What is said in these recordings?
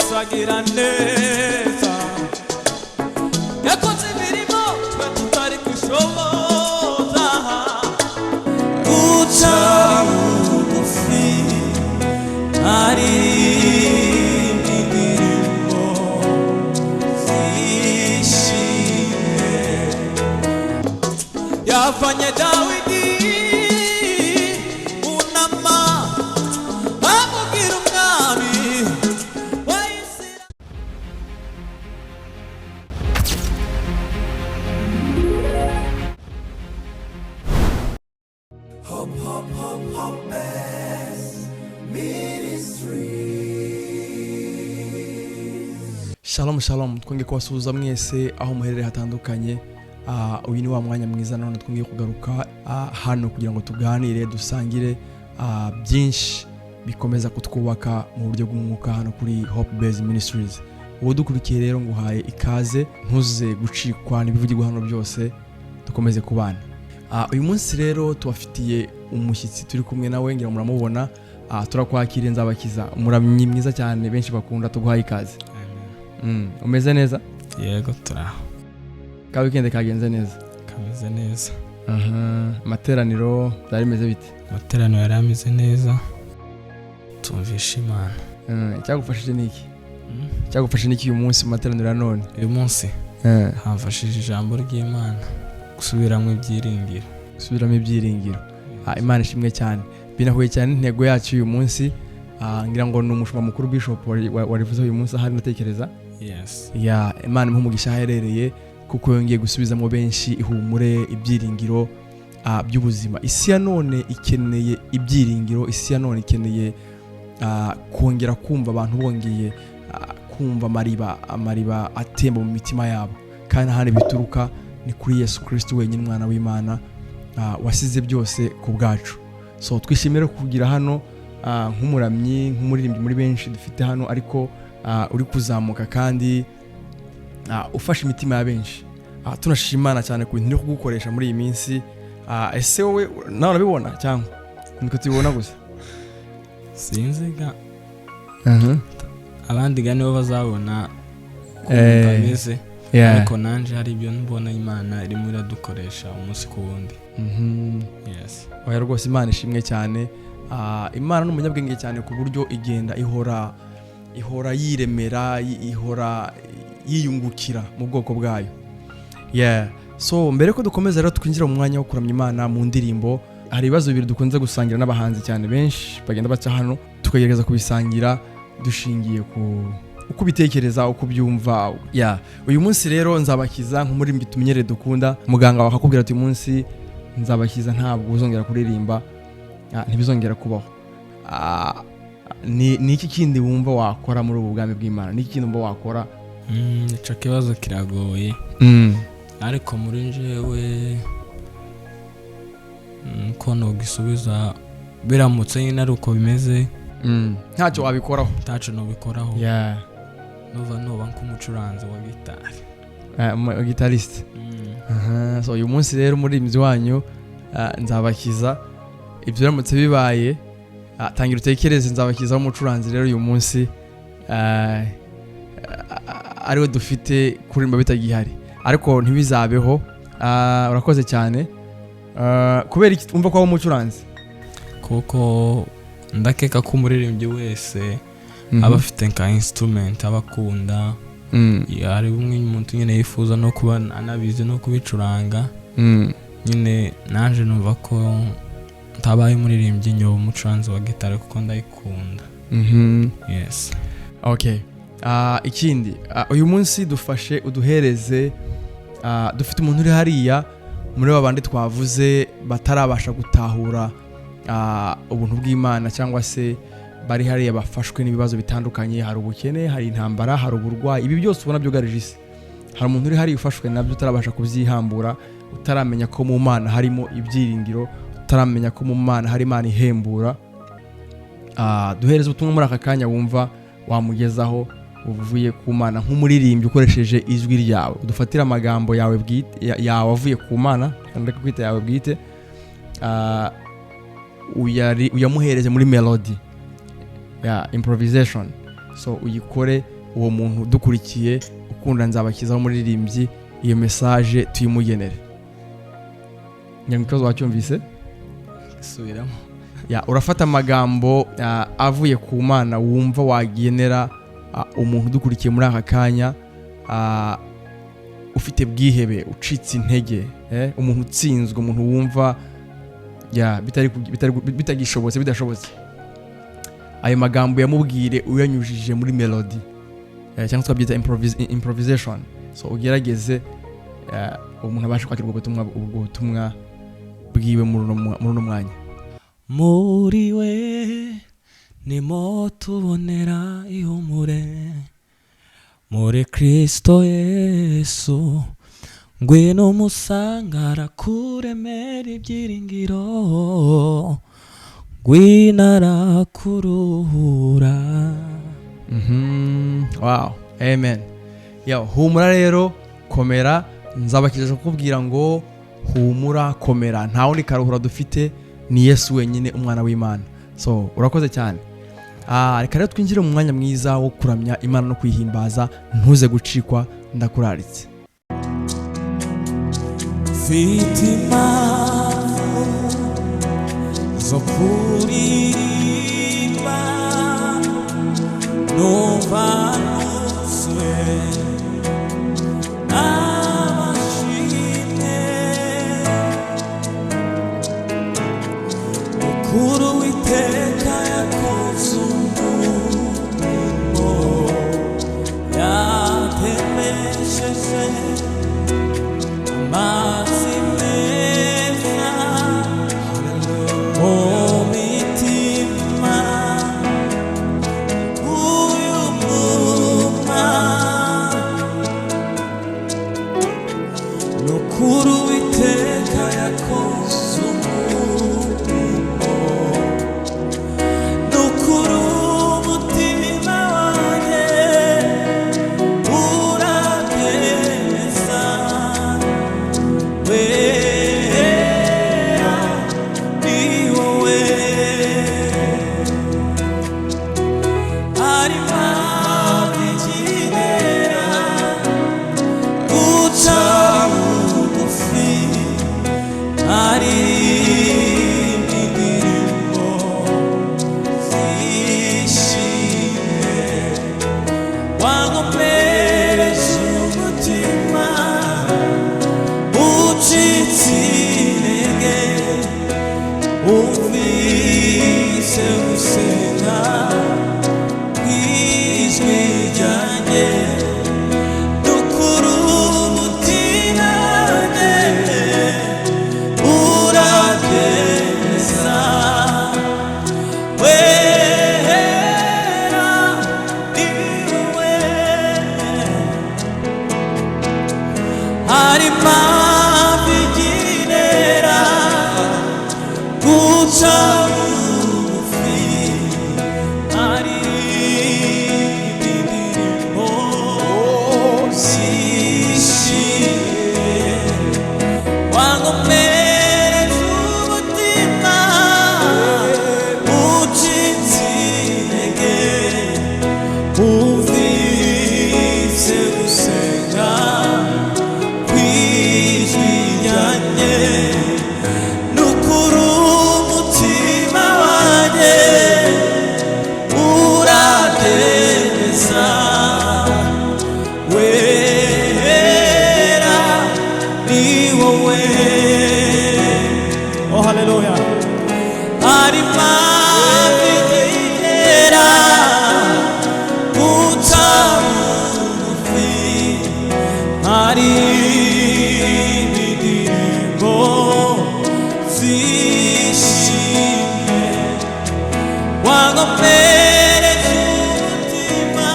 sagira neza yakoze imirimo twe tutari gushoboza guca bugufi ari indirimbo zishimye yavanye Dawidi unama amugira umwami wa Isirayeli. Shalom shalom, twongeye kubasuhuza mwese aho muherereye hatandukanye. Uyu ni wa mwanya mwiza none twongeye kugaruka hano kugira ngo tuganire dusangire byinshi bikomeza kutwubaka mu buryo bw'umwuka hano kuri Hope Base Ministries. Uwo dukurikiye rero nguhaye ikaze, ntuze gucikwa n'ibivugirwa hano byose, dukomeze kubana. Uyu munsi rero tubafitiye umushyitsi turi kumwe nawe, ngira muramubona. Turakwakira Nzabakiza, umuramyi mwiza cyane benshi bakunda, tuguhaye ikaze. Umeze neza? Yego turaho. Ka weekend kagenze neza? Kameze neza. Materaniro byari meze bite? Materaniro yari ameze neza. Tumvisha Imana. Cyagufashije niki? Cyagufashije niki uyu munsi mu materaniro none? Uyu munsi hamfashije ijambo ry'Imana, gusubiramo ibyiringiro. Gusubiramo ibyiringiro. Imana ishimwe cyane. Binahuye cyane intego yacu uyu munsi. Ngira ngo ni umushumba mukuru Bishop warivuze uyu munsi ahari natekereza. Yes. Imana impumugisha aherereye kuko yongeye gusubizamo benshi ihumure, ibyiringiro by'ubuzima. Isi ya none ikeneye ibyiringiro, isi ya none ikeneye kongera kumva abantu bongeye kumva amariba atemba mu mitima yabo. Kandi hano bituruka ni kuri Yesu Kristo wenyine umwana w'Imana wasize byose ku bwacu. So twishimire kugira hano nk'umuramyi, nk'umuririmbyi muri benshi dufite hano, ariko uri kuzamuka kandi ufasha imitima ya benshi. Tunashimana cyane ku bintu uri kugukoresha muri iyi minsi. Ese wowe nawe urabibona cyangwa niko tubibona gusa? Sinziga. Abandi gani bo bazabona ko bameze. Ariko nanje hari ibyo mbona Imana irimo iradukoresha umunsi ku wundi. Yes. Oya rwose Imana ishimwe cyane. Imana ni umunyabwenge cyane ku buryo igenda ihora yiremera, ihora yiyungukira mu bwoko bwayo. So mbere ko dukomeza rero twinjira mu mwanya wo kuramya Imana mu ndirimbo, hari ibibazo bibiri dukunze gusangira n'abahanzi cyane benshi bagenda baca hano, tukagerageza kubisangira dushingiye ku uko bitekereza, uko byumva. Uyu munsi rero Nzabakiza nk'umuririmbyi tumenyereye dukunda, muganga wakakubwira ati uyu munsi Nzabakiza ntabwo uzongera kuririmba, ntibizongera kubaho. Ni iki kindi wumva wakora muri ubu bwami bw'Imana? Ni iki kindi wumva wakora? Ico kibazo kiragoye. Ariko muri njewe ko no gisubiza biramutse nyine ari uko bimeze, ntacyo wabikoraho. Ntacyo no bikoraho. Nova nk'umucuranzi wa gitari. Guitarist. So uyu munsi rero umuririmbyi wanyu Nzabakiza, ibyo biramutse bibaye, tangira utekereze Nzabakiza w'umucuranzi rero uyu munsi ariwe dufite kuririmba bitagihari, ariko ntibizabeho. Urakoze cyane. Kubera iki umva ko ari umucuranzi? Kuko ndakeka ko umuririmbyi wese aba afite nka instrument abakunda. Hari umwe umuntu nyine yifuza no kuba anabizi no kubicuranga. Nyine naje numva ko ntabaye umuririmbyi nyoba umucuranzi wa gitari kuko ndayikunda. Yes. Okay. Ikindi uyu munsi dufashe uduhereze, dufite umuntu uri hariya muri babandi twavuze batarabasha gutahura ubuntu bw'Imana, cyangwa se bari hariya bafashwe n'ibibazo bitandukanye. Hari ubukene, hari intambara, hari uburwayi, ibi byose ubona byugarije isi. Hari umuntu uri hariya ufashwe nabyo, utarabasha kubyihambura, utaramenya ko mu Mana harimo ibyiringiro, utaramenya ko mu Mana hari Imana ihembura. Duhereze ubutumwa muri aka kanya wumva wamugezaho uvuye ku Mana nk'umuririmbyi ukoresheje ijwi ryawe. Udufatira amagambo yawe bwite yawe avuye ku Mana, kandi kwita yawe bwite, uyamuhereze muri melody, improvisation. so uyikore uwo muntu dukurikiye ukunda Nzabakiza w'umuririmbyi iyo message tuyimugenere. Nyamikazo wacyumvise subiramo. Ya urafata amagambo avuye ku Mana wumva wagenera umuntu dukurikiye muri aka kanya ufite bwihebe ucitse intege umuntu utsinzwe umuntu wumva bitagishobotse bidashobotse ayo magambo yamubwire uyanyujije muri melody cyangwa twabyita improvisation so ugerageze umuntu abasha kwakira ubutumwa bwiwe muri uno mwanya. Muri we nimo tubonera ihumure muri Kristo Yesu ngwino musangara kuremera ibyiringiro ngwino kuruhura. Wow, amen. Humura rero, komera. Nzabakiza kukubwira ngo humura, komera, nta wundi karuhura dufite ni Yesu wenyine umwana w'Imana. So urakoze cyane. Reka rero twinjire mu mwanya mwiza wo kuramya Imana no kwihimbaza, ntuze gucikwa, ndakuraritse. Fitima zo kuririmba novanuzwe n'amashimwe ukuru w'iteka yakoze umurimo yatemesheje amazi meza mu mitima uyu mwuma n'ukuri w'iteka yakoze umurimo n'ukuri umutima wanjye urabyemeza wera ni wowe harimo ikinera guca bugufi hari indirimbo zishimye wankomereje umutima ucitse intege umvise gusenga kw'ijwi ryanjye n'ukuri umutima wanjye urabyemeza wera ni wowe harimo ikinera guca bugufi hari indirimbo zishimye wankomereje umutima ucitse intege umvise gusenga kw'ijwi ryanjye n'ukuri umutima wanjye urabyemeza wera ni wowe. Oh haleluya. harimo ikinera guca bugufi hari indirimbo zishimye wankomereje umutima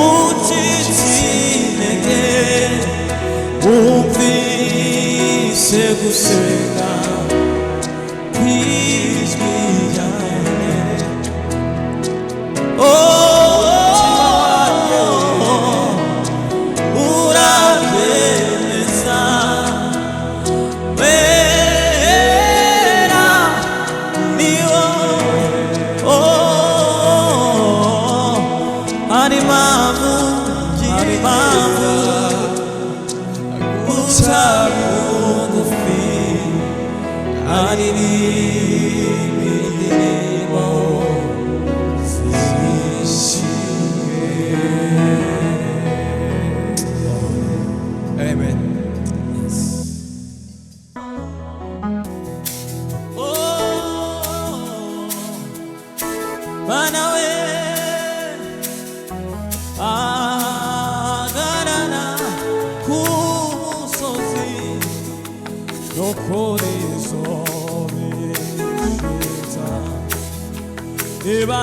ucitse intege umvise gusenga kw'ijwi ryanjye urabyemeza wera ni wowe Mana we ahagarara ku musozi no kuri zobishiza niba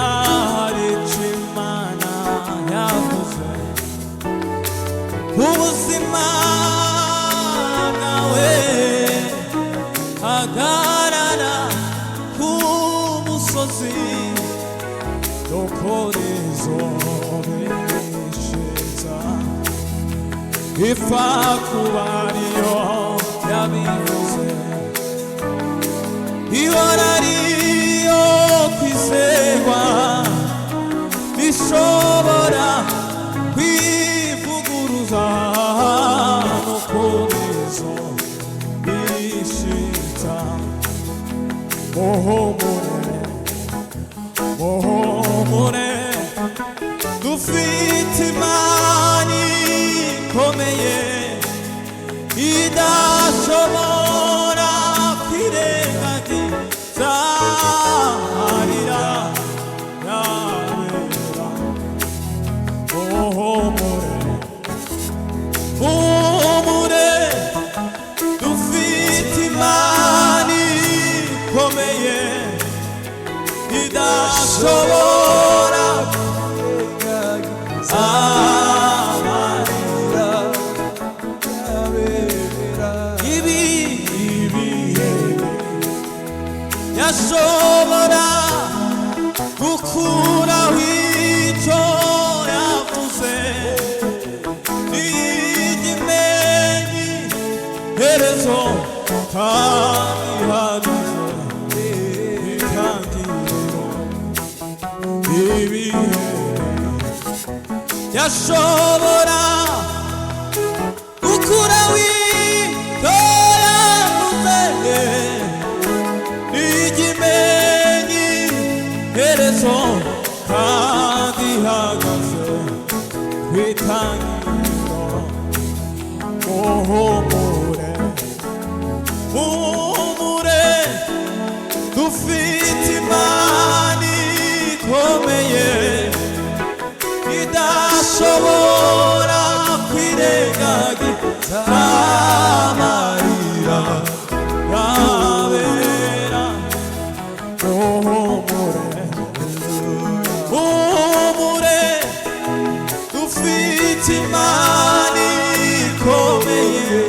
hari icyo Imana yavuze ubuzima bwawe hagarara ku musozi no kuri zobishiza ipfa kuba ariyo yabivuze ihora ariyo kwizerwa ishobora kwivuguruza no kuri zobishiza muhumure muhumure dufite Imana ikomeye idashobora kwirengagiza amarira yabera muhumure muhumure dufite Imana ikomeye idashobora amarira yabera ibihe yashobora gukuraho icyo yavuze n'igimenyi herezo kandi ihagije itangiriro ibihe yashobora gukuraho icyo yavuze n'igimenyi herezo kandi ihagaze ku itangiriro muhumure muhumure dufite Imana ikomeye idashobora kwirengagiza amarira yabera muhumure muhumure dufite Imana ikomeye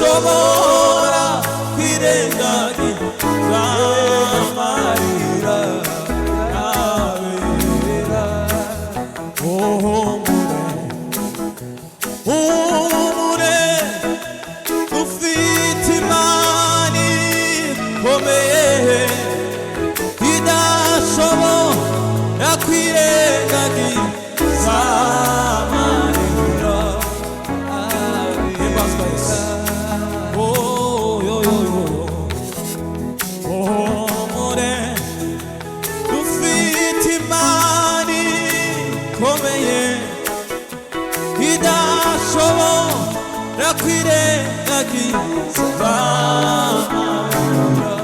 idashobora kwirengagiza amarira yabera muhumure muhumure dufite Imana ikomeye idashobora kwirengagiza amarira muhumure dufite Imana ikomeye idashobora kwirengagiza amarira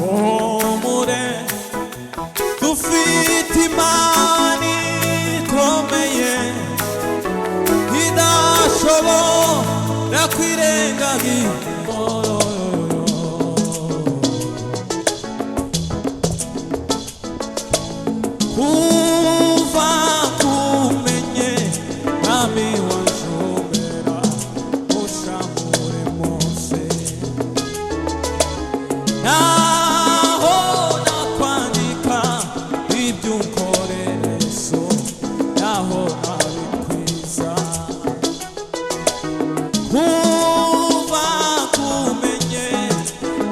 muhumure dufite Imana ikomeye idashobora kwirengagiza kuva kumenye nami wanshobera ushamure mose naho nakwandika ibyo unkorera so naho nabikwiza kuva kumenye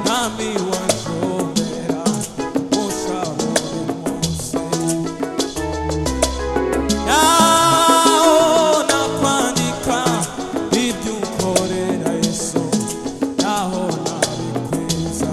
nami wanshobera ushamure mose naho nakwandika ibyo unkorera so naho nabikwiza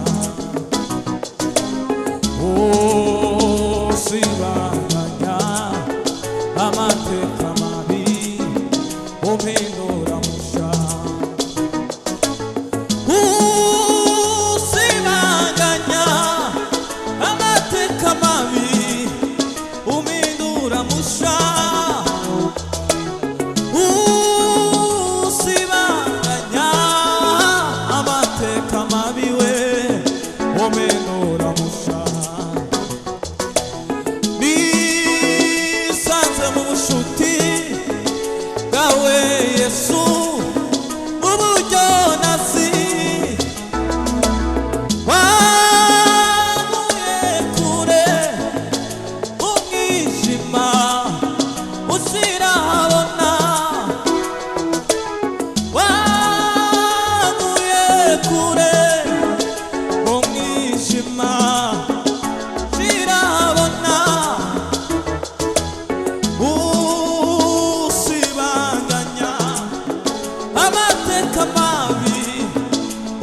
amateka mabi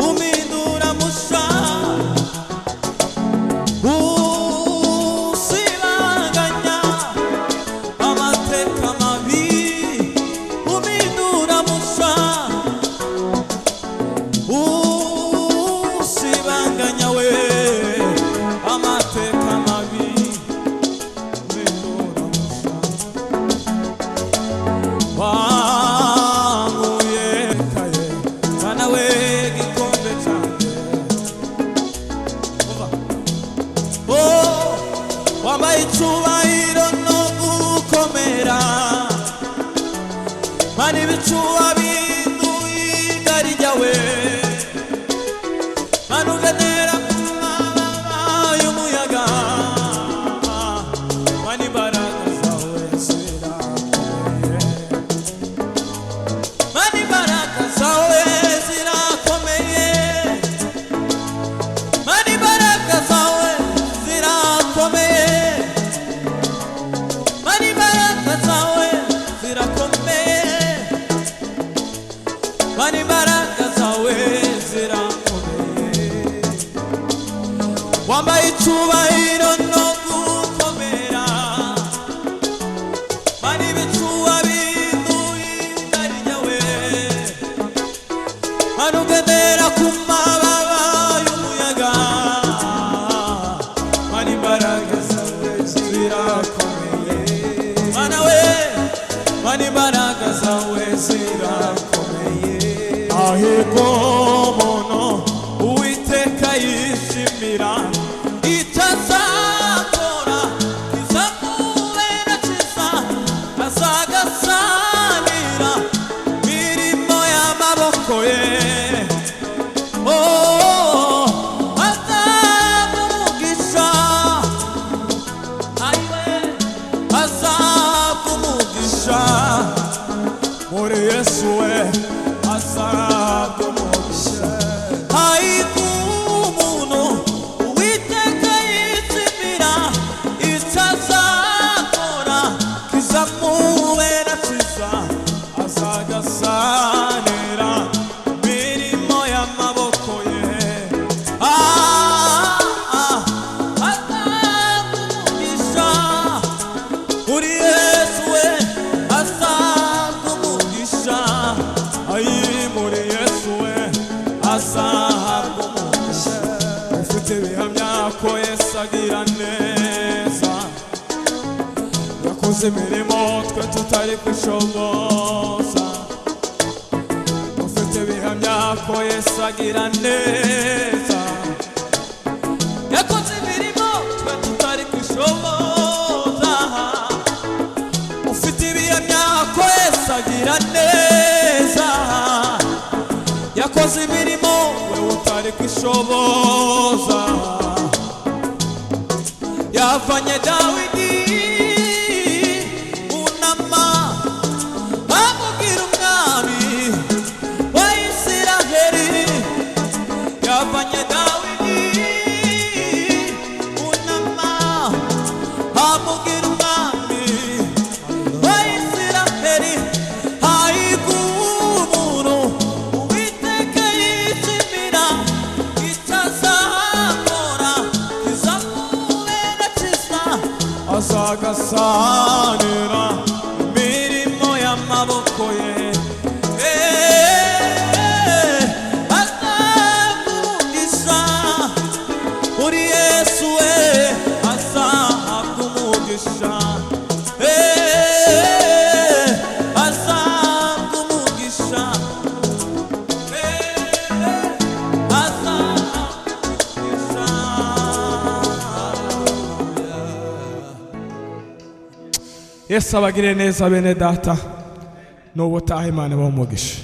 umindura musha usibanganya amateka mabi umindura musha usibanganya we amateka mabi umindura musha wanguye kaye sana we gikombe cyanjye wambaye icyubahiro no gukomera mani ibicuba binduye igari ryawe mani ugenera ku mababa y'umuyaga mani imbaraga zawe zirakomeye mani imbaraga zawe zirakomeye mani imbaraga zawe zirakomeye mani imbaraga zawe zirakomeye mani imbaraga zawe zirakomeye wambaye icyubahiro no gukomera mani ibicuba binduye igari ryawe mani ugendera ku mababa y'umuyaga mani imbaraga zawe zirakomeye mana we mani imbaraga zawe zirakomeye ahiko mono uwiteka yishimira itazakora izamubera kiza azagasanira mirimo y'amaboko ye azabumugisha ayiwe azabumugisha muri Yesu we azabumugisha ayiku umuntu uwiteka yishimira itazakora kizamubera kiza azagasanira mirimo y'amaboko ye azabumugisha muri Yesu we azabumugisha ayi muri Yesu we azabumugisha ufite ibihamya ko Yesu agira neza yakoze imirimo twe tutari kwishoboza ufite ibihamya ko Yesu agira neza yakoze imirimo twe tutari kwishoboza ufite ibihamya ko Yesu agira neza yakoze imirimo we utari kwishoboza yavanye Dawidi unama amubwira umwami wa Isiraheli yavanye Dawidi unama amubwira umwami wa Isiraheli ayigumuru uwiteka yishimira itazakora kizamubera kiza azagasanira imirimo y'amaboko ye azabumugisha muri Yesu we azabumugisha azabumugisha Yesu abagire neza bene data n'ubutaha Imana bamugisha.